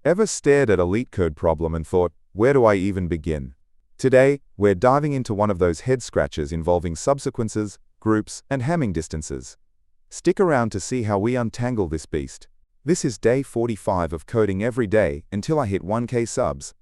Ever stared at a LeetCode problem and thought, where do I even begin? Today, we're diving into one of those head-scratchers involving subsequences, groups, and Hamming distances. Stick around to see how we untangle this beast. This is day 45 of coding every day until I hit 1K subs.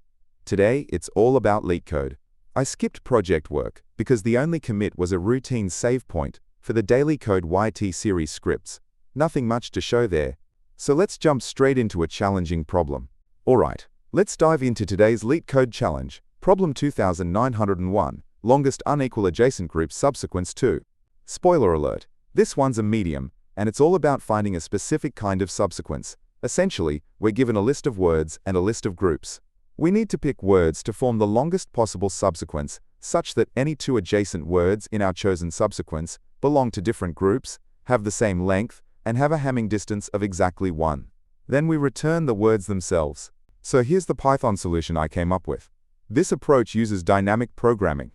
Today, it's all about LeetCode. I skipped project work because the only commit was a routine save point for the daily code YT series scripts. Nothing much to show there. So let's jump straight into a challenging problem. Alright, let's dive into today's LeetCode challenge. Problem 2901, longest unequal adjacent group subsequence 2. Spoiler alert, this one's a medium, and it's all about finding a specific kind of subsequence. Essentially, we're given a list of words and a list of groups. We need to pick words to form the longest possible subsequence, such that any two adjacent words in our chosen subsequence belong to different groups, have the same length, and have a Hamming distance of exactly 1. Then we return the words themselves. So here's the Python solution I came up with. This approach uses dynamic programming.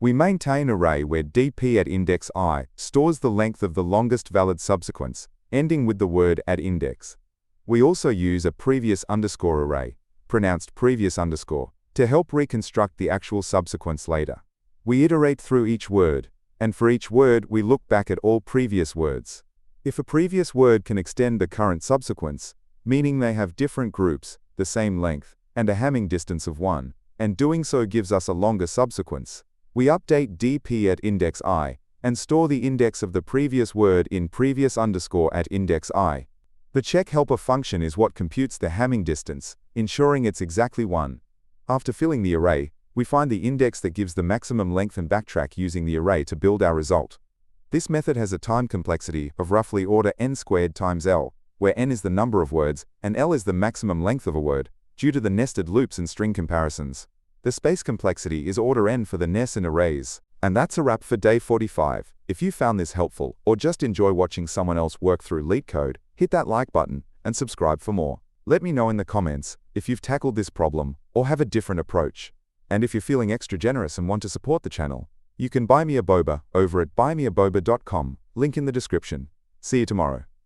We maintain an array where dp at index I stores the length of the longest valid subsequence, ending with the word at index. We also use a previous underscore array, pronounced previous underscore, to help reconstruct the actual subsequence later. We iterate through each word, and for each word we look back at all previous words. If a previous word can extend the current subsequence, meaning they have different groups, the same length, and a Hamming distance of 1, and doing so gives us a longer subsequence, we update dp at index I, and store the index of the previous word in previous underscore at index I. The check helper function is what computes the Hamming distance, ensuring it's exactly 1. After filling the array, we find the index that gives the maximum length and backtrack using the array to build our result. This method has a time complexity of roughly order n squared times L, where n is the number of words and L is the maximum length of a word, due to the nested loops and string comparisons. The space complexity is order n for the nes and arrays. And that's a wrap for day 45. If you found this helpful, or just enjoy watching someone else work through LeetCode, hit that like button and subscribe for more. Let me know in the comments if you've tackled this problem or have a different approach. And if you're feeling extra generous and want to support the channel, you can buy me a boba over at buymeaboba.com, link in the description. See you tomorrow.